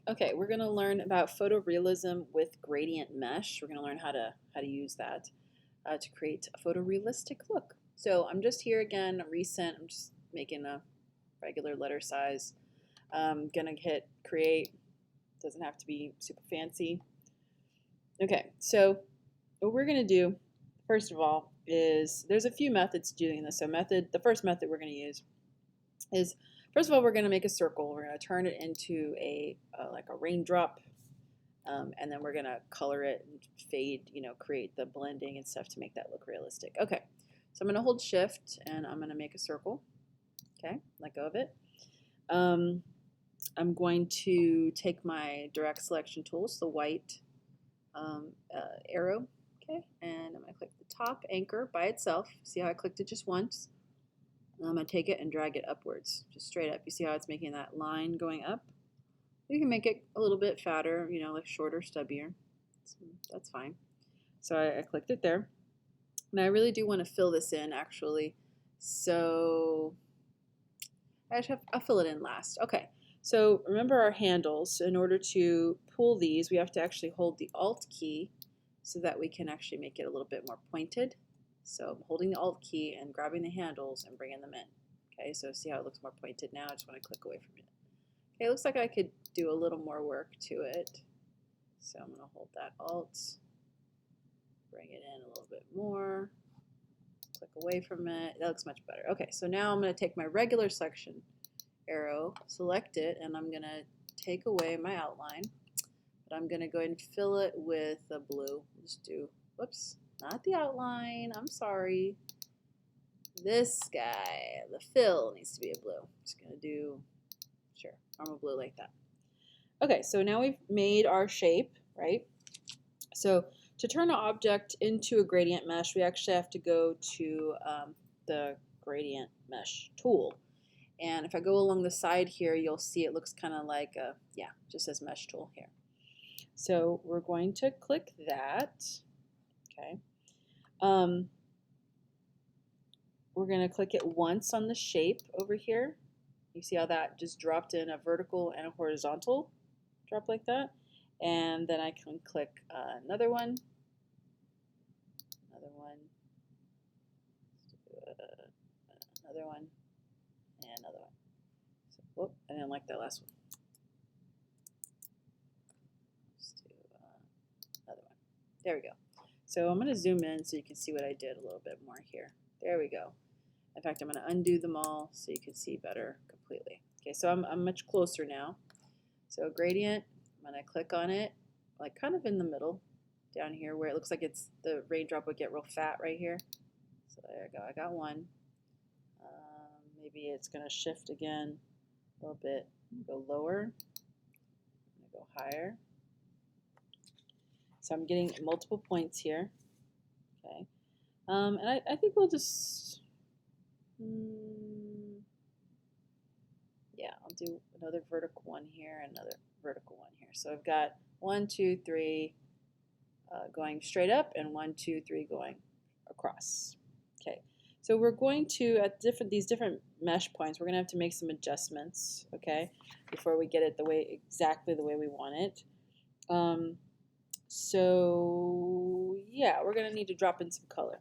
Okay, we're going to learn about photorealism with gradient mesh. We're going to learn how to use that to create a photorealistic look. So I'm just here again, recent. I'm just making a regular letter size. I'm gonna hit create. Doesn't have to be super fancy. Okay, so what we're gonna do first of all is there's a few methods to doing this. So the first method we're gonna use is first of all we're gonna make a circle. We're gonna turn it into a like a raindrop, and then we're gonna color it and fade, create the blending and stuff to make that look realistic. Okay, so I'm gonna hold shift and I'm gonna make a circle. Okay, let go of it. I'm going to take my direct selection tools, the white arrow, okay, and I'm going to click the top anchor by itself. See how I clicked it just once? And I'm going to take it and drag it upwards, just straight up. You see how it's making that line going up? You can make it a little bit fatter, like shorter, stubbier. So that's fine. So I clicked it there. And I really do want to fill this in, actually. So I'll fill it in last. Okay, so remember our handles. In order to pull these, we have to actually hold the Alt key so that we can actually make it a little bit more pointed. So I'm holding the Alt key and grabbing the handles and bringing them in. Okay, so see how it looks more pointed now? I just want to click away from it. Okay, it looks like I could do a little more work to it. So I'm going to hold that Alt, bring it in a little bit more, click away from it. That looks much better. Okay, so now I'm going to take my regular selection arrow, select it, and I'm going to take away my outline. But I'm going to go ahead and fill it with a blue. Just do, whoops, not the outline. I'm sorry. This guy, the fill, needs to be a blue. Just going to do, sure, normal blue like that. Okay, so now we've made our shape, right? So to turn an object into a gradient mesh, we actually have to go to the gradient mesh tool. And if I go along the side here, you'll see it looks kind of like a, yeah, just says mesh tool here. So we're going to click that. Okay. We're going to click it once on the shape over here. You see how that just dropped in a vertical and a horizontal drop like that. And then I can click another one, another one, another one, and another one. So, whoop, I didn't like that last one. Let's do another one. There we go. So I'm going to zoom in so you can see what I did a little bit more here. There we go. In fact, I'm going to undo them all so you can see better completely. Okay, so I'm much closer now. So gradient, I'm going to click on it, like kind of in the middle, down here where it looks like it's the raindrop would get real fat right here. So there I go. I got one. Maybe it's going to shift again a little bit. Go lower. I'm going to go higher. So I'm getting multiple points here. Okay. And I think we'll just, yeah, I'll do another vertical one here, another vertical one here. So I've got 1, 2, 3 going straight up, and 1, 2, 3 going across. Okay. So we're going to, at these different mesh points, we're going to have to make some adjustments, okay, before we get it exactly the way we want it. So yeah, we're going to need to drop in some color.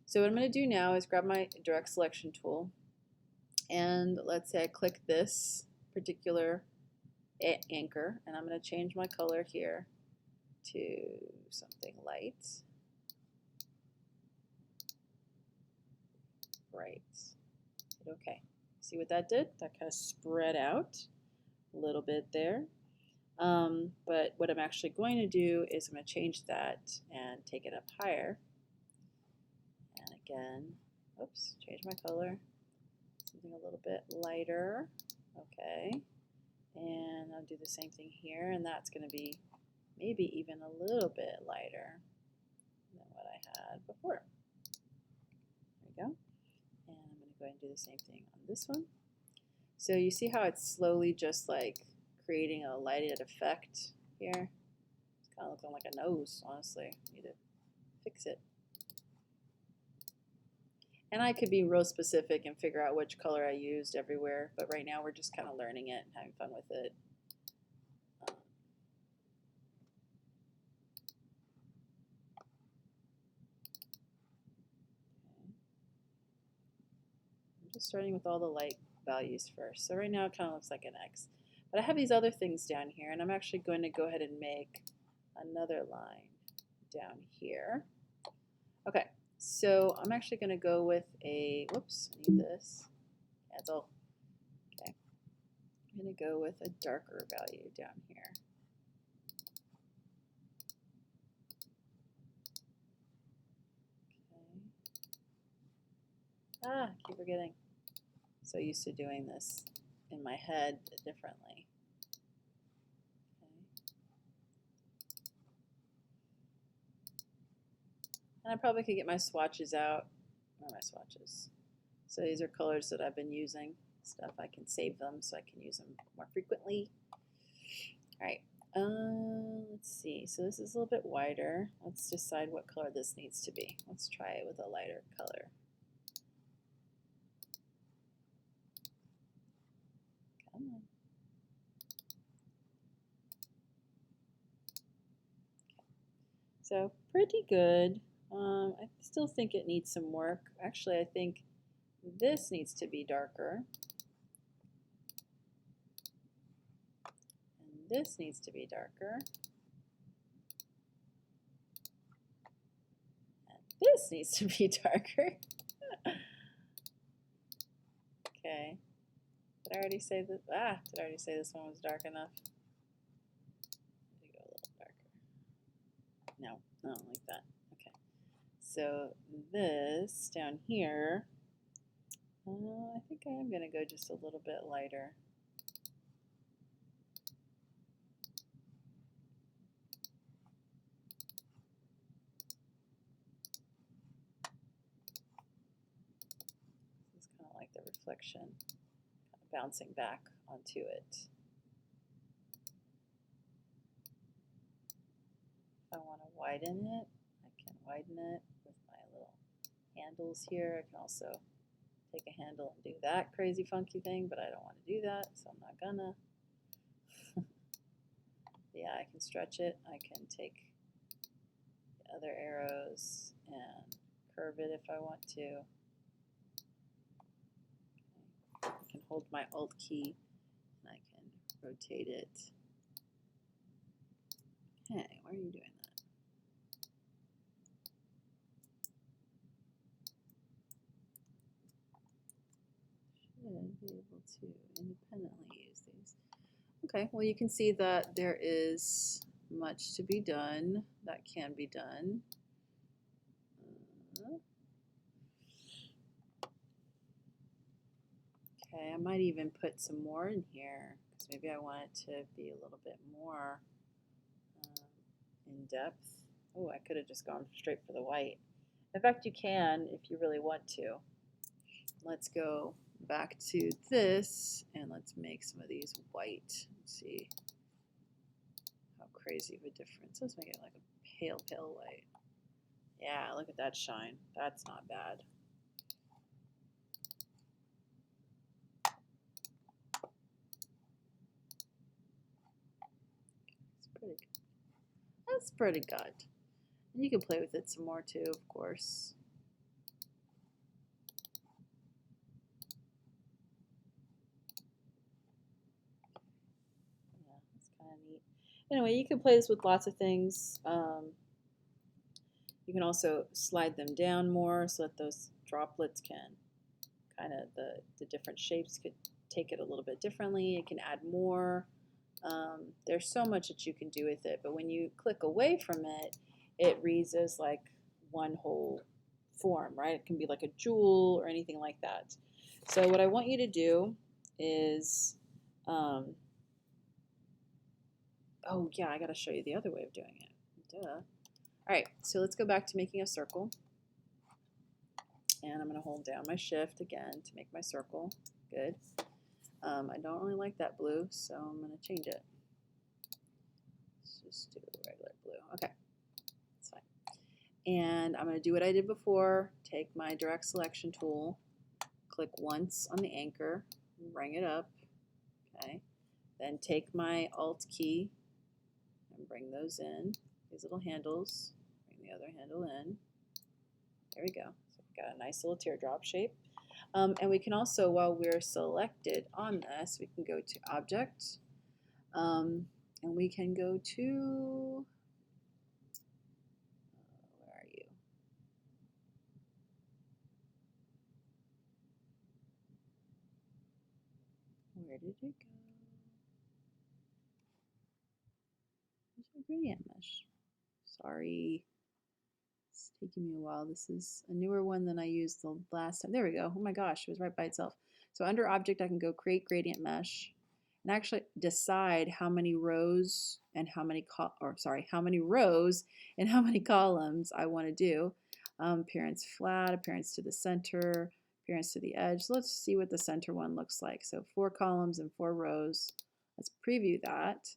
So what I'm going to do now is grab my direct selection tool, and let's say I click this particular anchor, and I'm going to change my color here to something light. Right. Okay. See what that did? That kind of spread out a little bit there. But what I'm actually going to do is I'm going to change that and take it up higher. And again, oops, change my color. Something a little bit lighter. Okay. And I'll do the same thing here, and that's going to be maybe even a little bit lighter than what I had before. There we go. And I'm going to go ahead and do the same thing on this one. So you see how it's slowly just like creating a lighted effect here? It's kind of looking like a nose, honestly. Need to fix it. And I could be real specific and figure out which color I used everywhere, but right now we're just kind of learning it and having fun with it. Just starting with all the light values first. So right now it kind of looks like an X. But I have these other things down here, and I'm actually going to go ahead and make another line down here. Okay, so I'm actually going to go with a, whoops, I need this, cancel. Okay, I'm going to go with a darker value down here. Okay. I keep forgetting. So used to doing this in my head differently. And I probably could get my swatches out. Where are my swatches? So these are colors that I've been using. Stuff I can save them so I can use them more frequently. All right. Let's see. So this is a little bit wider. Let's decide what color this needs to be. Let's try it with a lighter color. Come on. So pretty good. I still think it needs some work. Actually, I think this needs to be darker. And this needs to be darker. And this needs to be darker. Okay. Did I already say that? Did I already say this one was dark enough? Let me go a little darker. No, I don't like that. Okay. So this down here, I think I am going to go just a little bit lighter. This is kind of like the reflection kind of bouncing back onto it. If I want to widen it, I can widen it with my little handles here. I can also take a handle and do that crazy funky thing, but I don't want to do that, so I'm not gonna. Yeah, I can stretch it. I can take the other arrows and curve it if I want to. Okay. I can hold my Alt key and I can rotate it. Hey, why are you doing that? Should be able to independently use these. Okay, well you can see that there is much to be done that can be done. Okay, I might even put some more in here because maybe I want it to be a little bit more in depth. Oh, I could have just gone straight for the white. In fact, you can if you really want to. Let's go back to this and let's make some of these white. Let's see how crazy of a difference. Let's make it like a pale, pale white. Yeah, look at that shine. That's not bad. It's pretty good. That's pretty good. And you can play with it some more too, of course. Yeah, that's kind of neat. Anyway, you can play this with lots of things. You can also slide them down more so that those droplets can kind of, the different shapes could take it a little bit differently. It can add more. There's so much that you can do with it, but when you click away from it, it reads as like one whole form, right? It can be like a jewel or anything like that. So what I want you to do is, oh yeah, I got to show you the other way of doing it. Duh. All right, so let's go back to making a circle. And I'm going to hold down my shift again to make my circle. Good. I don't really like that blue, so I'm going to change it. Let's just do regular blue. Okay, that's fine. And I'm going to do what I did before. Take my direct selection tool, click once on the anchor, bring it up. Okay. Then take my Alt key and bring those in. These little handles. Bring the other handle in. There we go. So we've got a nice little teardrop shape. And we can also, while we're selected on this, we can go to Object, and we can go to, where are you? Where did it go? Where's my gradient mesh? Sorry. It's taking me a while. This is a newer one than I used the last time. There we go. Oh my gosh, it was right by itself. So under Object, I can go Create Gradient Mesh and actually decide how many rows and how many how many rows and how many columns I want to do. Appearance flat, appearance to the center, appearance to the edge. So let's see what the center one looks like. So 4 columns and 4 rows. Let's preview that.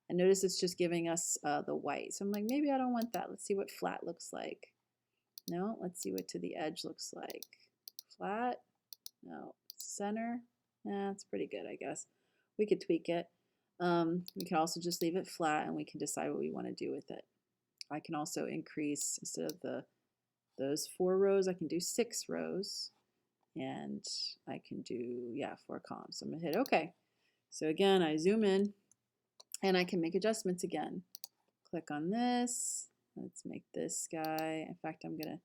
And notice it's just giving us the white. So I'm like, maybe I don't want that. Let's see what flat looks like. No, let's see what to the edge looks like. Flat, no, center. That's pretty good, I guess. We could tweak it. We can also just leave it flat and we can decide what we want to do with it. I can also increase, instead of those 4 rows, I can do 6 rows. And I can do, 4 columns. So I'm going to hit OK. So again, I zoom in and I can make adjustments again. Click on this. Let's make this guy. In fact, I'm going to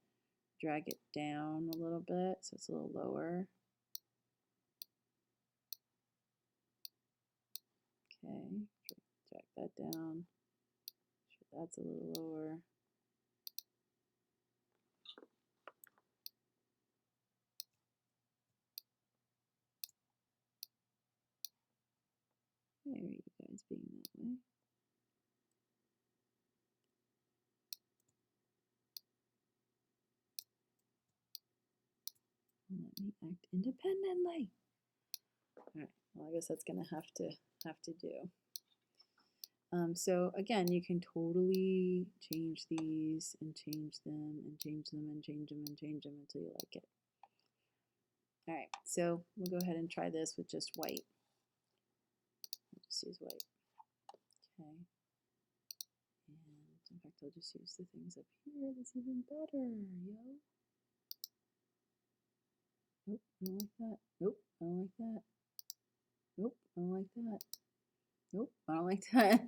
drag it down a little bit so it's a little lower. Okay, drag that down. Sure, that's a little lower. There you guys being that way. Let me act independently. All right. Well, I guess that's gonna have to do. So again, you can totally change these and change them and change them and change them and change them until you like it. All right. So we'll go ahead and try this with just white. I'll just use white. Okay. And in fact, I'll just use the things up here. That's even better, yo. Nope, I don't like that. Nope, I don't like that. Nope, I don't like that. Nope, I don't like that.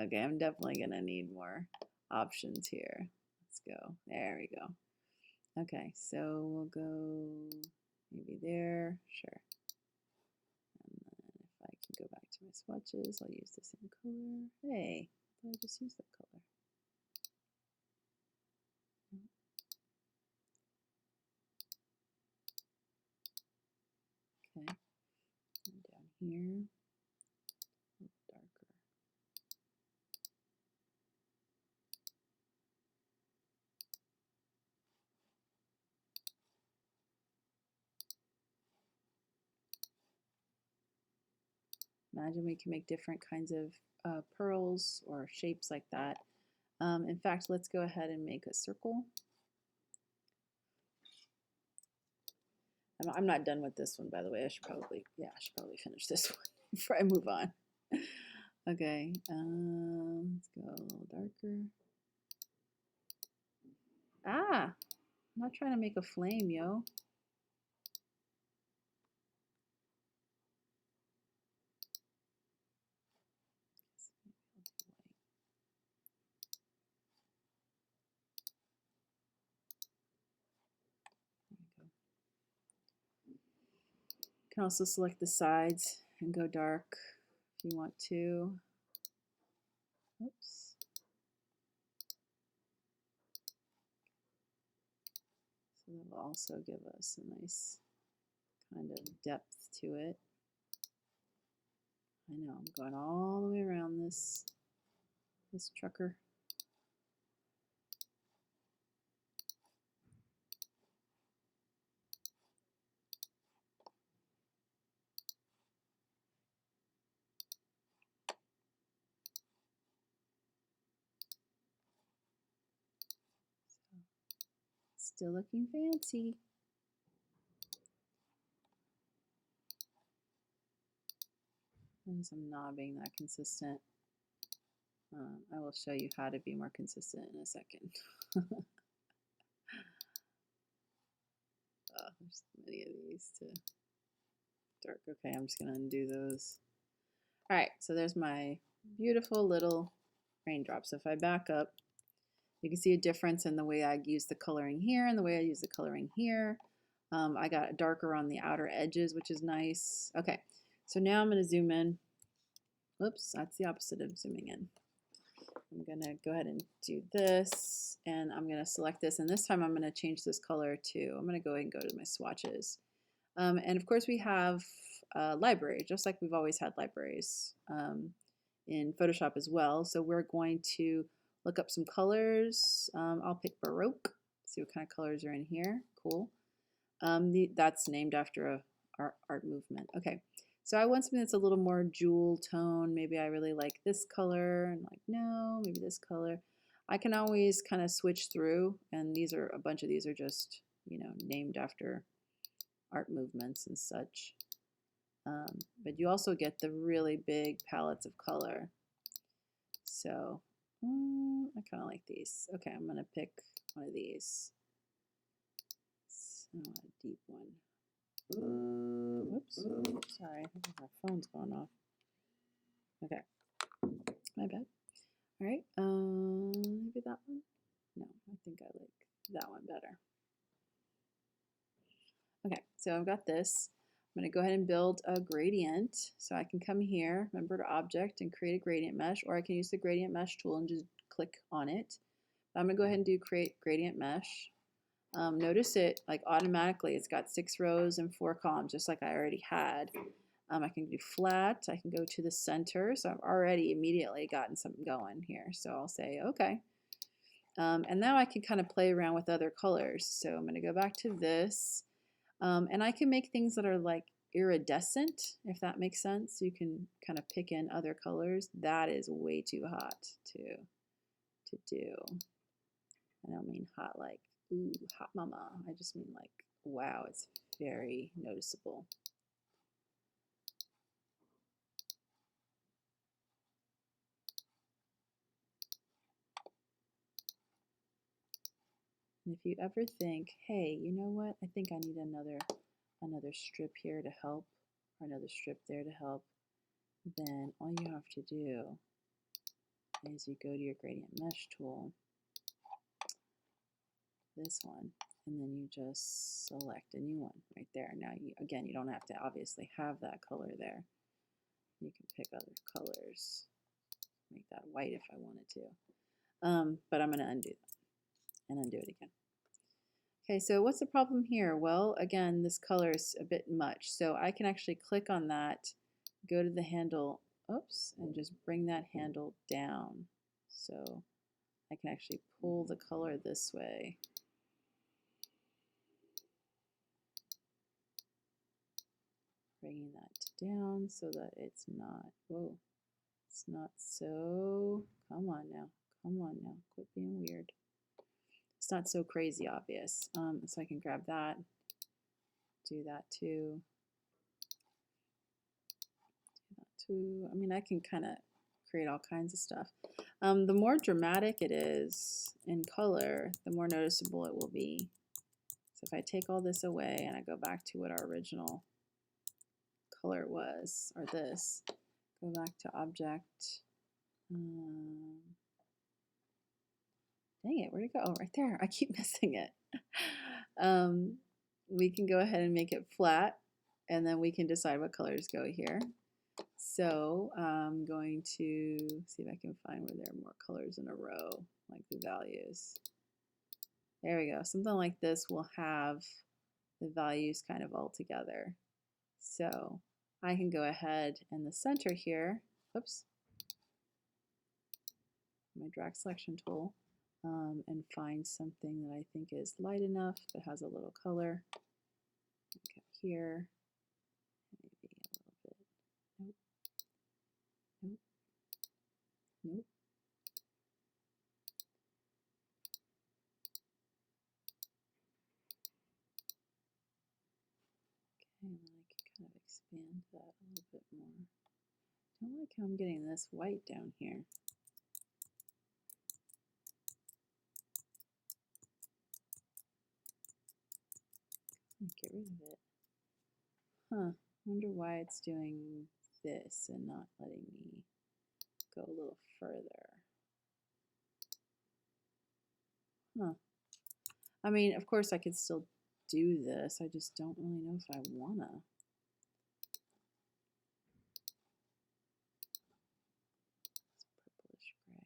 Okay, I'm definitely gonna need more options here. Let's go. There we go. Okay, so we'll go maybe there. Sure. And then if I can go back to my swatches, I'll use the same color. Hey, I thought I just used that color. Okay, and down here, a little darker. Imagine we can make different kinds of pearls or shapes like that. In fact, let's go ahead and make a circle. I'm not done with this one, by the way. I should probably finish this one before I move on. Okay, let's go a little darker. Ah, I'm not trying to make a flame, yo. You can also select the sides and go dark if you want to. Oops. So that will also give us a nice kind of depth to it. I know, I'm going all the way around this trucker. Still looking fancy. As I'm not being that consistent, I will show you how to be more consistent in a second. There's many of these to dark. Okay, I'm just gonna undo those. All right, so there's my beautiful little raindrop. So if I back up, you can see a difference in the way I use the coloring here and the way I use the coloring here. I got darker on the outer edges, which is nice. Okay, so now I'm going to zoom in. Whoops, that's the opposite of zooming in. I'm going to go ahead and do this, and I'm going to select this, and this time I'm going to change this color to, I'm going to go ahead and go to my swatches. And of course we have libraries, just like we've always had libraries in Photoshop as well. So we're going to look up some colors. I'll pick Baroque, see what kind of colors are in here. Cool. That's named after a art movement. Okay, so I want something that's a little more jewel tone. Maybe I really like this color, and like, no, maybe this color. I can always kind of switch through, and these are, a bunch of these are just, you know, named after art movements and such. But you also get the really big palettes of color. So I kind of like these. Okay, I'm going to pick one of these. So a deep one. Whoops. Sorry, I think my phone's going off. Okay, my bad. All right, maybe that one? No, I think I like that one better. Okay, so I've got this. I'm going to go ahead and build a gradient. So I can come here, remember to object, and create a gradient mesh, or I can use the gradient mesh tool and just click on it. I'm going to go ahead and do create gradient mesh. Notice it like automatically, it's got 6 rows and 4 columns, just like I already had. I can do flat, I can go to the center, so I've already immediately gotten something going here. So I'll say okay. And now I can kind of play around with other colors. So I'm going to go back to this. And I can make things that are like iridescent, if that makes sense. You can kind of pick in other colors. That is way too hot to do. I don't mean hot like, ooh, hot mama. I just mean like, wow, it's very noticeable. And if you ever think, hey, you know what? I think I need another strip here to help, or another strip there to help, then all you have to do is you go to your gradient mesh tool, this one, and then you just select a new one right there. Now, again, you don't have to obviously have that color there. You can pick other colors, make that white if I wanted to. But I'm going to undo that and undo it again. Okay, so what's the problem here? Well, again, this color is a bit much. So I can actually click on that, go to the handle, oops, and just bring that handle down. So I can actually pull the color this way. Bringing that down so that it's not, whoa, it's not so, come on now, quit being weird. It's not so crazy obvious. So I can grab that, do that too. I mean, I can kind of create all kinds of stuff. The more dramatic it is in color, the more noticeable it will be. So if I take all this away and I go back to what our original color was, or this, go back to object. Dang it, where'd it go? Oh, right there. I keep missing it. We can go ahead and make it flat, and then we can decide what colors go here. So I'm going to see if I can find where there are more colors in a row, like the values. There we go. Something like this will have the values kind of all together. So I can go ahead in the center here, oops, my drag selection tool, and find something that I think is light enough that has a little color. Look up here, maybe a little bit. Nope. Nope. Nope. Okay, and then I can kind of expand that a little bit more. I don't like how I'm getting this white down here. Get rid of it. Huh. Wonder why it's doing this and not letting me go a little further. Huh. I mean, of course I could still do this. I just don't really know if I wanna. It's purplish gray.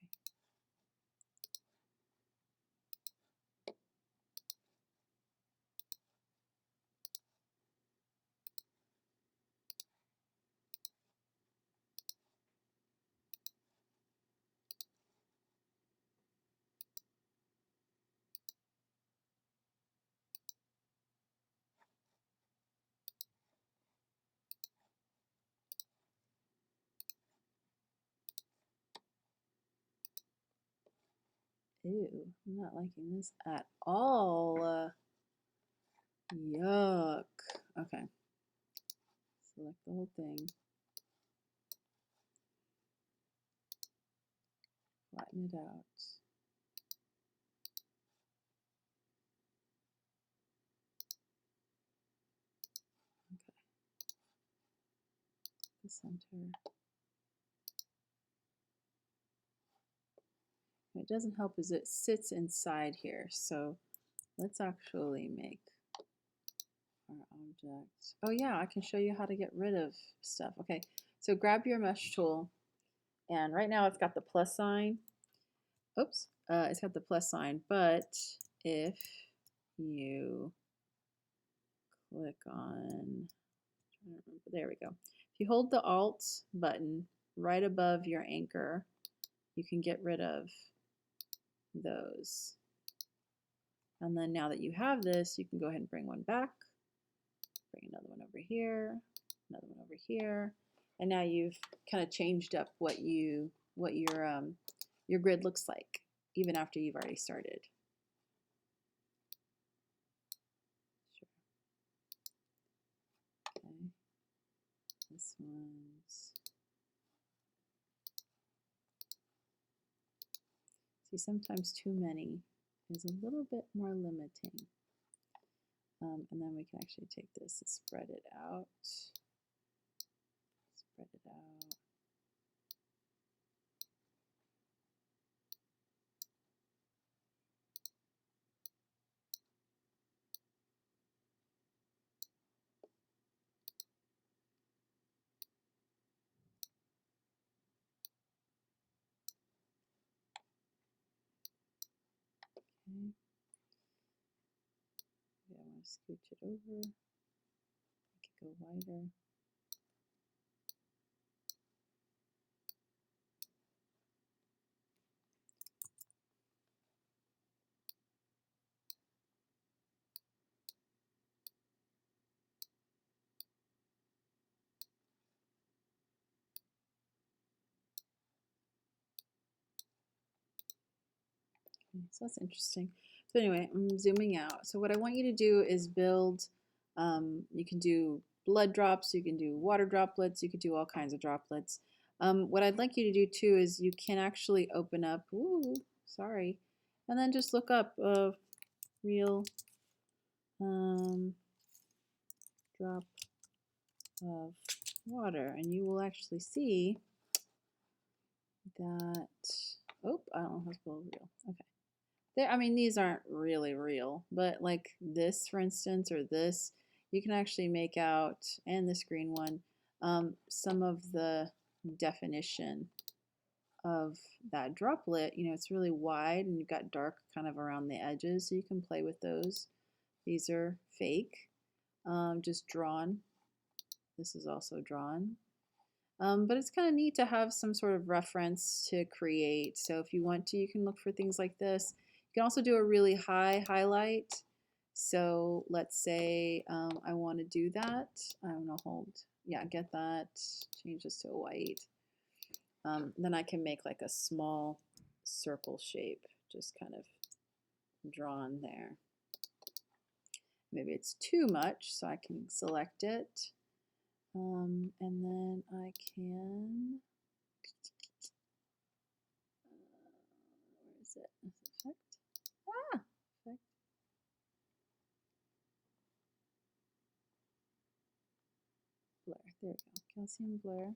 Ew, I'm not liking this at all. Yuck. Okay. Select the whole thing. Flatten it out. Okay. The center. What it doesn't help is it sits inside here. So let's actually make our object. Oh yeah, I can show you how to get rid of stuff. Okay, so grab your mesh tool, and right now it's got the plus sign. Oops, it's got the plus sign, but if you click on, there we go. If you hold the Alt button right above your anchor, you can get rid of those. And then now that you have this, you can go ahead and bring one back, bring another one over here, another one over here, and now you've kind of changed up what your grid looks like, even after you've already started. Sure. Okay. This one's. See, sometimes too many is a little bit more limiting. And then we can actually take this and spread it out. Spread it out. Okay. Yeah, I want to scooch it over. Make it go wider. So that's interesting. So anyway, I'm zooming out. So what I want you to do is build, you can do blood drops, you can do water droplets, you could do all kinds of droplets. What I'd like you to do too is you can actually open up, ooh, sorry, and then just look up real drop of water, and you will actually see that, oh, I don't know how to spell real, okay. I mean, these aren't really real, but like this, for instance, or this, you can actually make out, and this green one, some of the definition of that droplet. You know, it's really wide and you've got dark kind of around the edges, so you can play with those. These are fake, just drawn. This is also drawn. But it's kind of neat to have some sort of reference to create. So if you want to, you can look for things like this. You can also do a really high highlight. So let's say I want to do that. I'm going to hold, yeah, get that, change this to white. Then I can make like a small circle shape, just kind of drawn there. Maybe it's too much, so I can select it. And then I can, where is it? Effect? Ah, effect. There we go, calcium blur.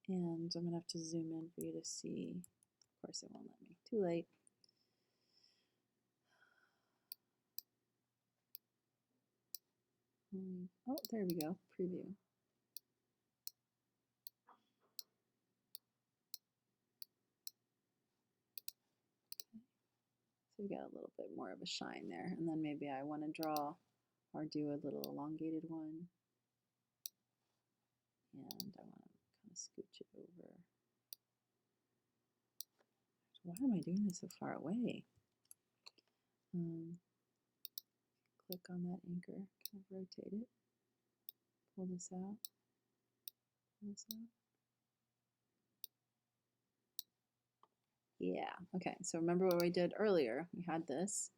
And I'm going to have to zoom in for you to see. Of course, it won't let me. Too late. Oh, there we go. Preview. So we got a little bit more of a shine there. And then maybe I want to draw or do a little elongated one. And I want to kind of scooch it over. Why am I doing this so far away? Click on that anchor, kind of rotate it, pull this out, pull this out. Yeah, okay, so remember what we did earlier. We had this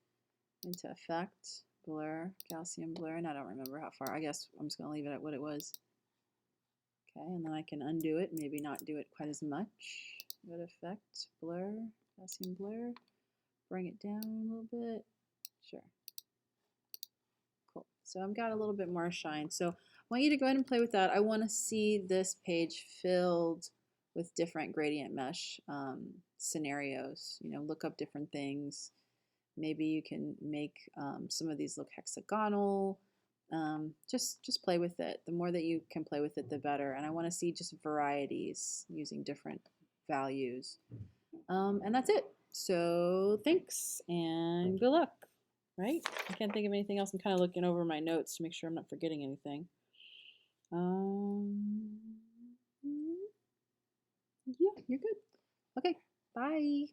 into effect, blur, Gaussian blur, and I don't remember how far. I guess I'm just going to leave it at what it was. Okay, and then I can undo it, maybe not do it quite as much. Go to effect, blur, Gaussian blur, bring it down a little bit. Sure. Cool. So I've got a little bit more shine. So I want you to go ahead and play with that. I want to see this page filled with different gradient mesh scenarios. You know, look up different things. Maybe you can make some of these look hexagonal. Just play with it. The more that you can play with it, the better. And I want to see just varieties using different values. And that's it. So thanks and good luck. Right? I can't think of anything else. I'm kind of looking over my notes to make sure I'm not forgetting anything. Yeah, you're good. Okay, bye.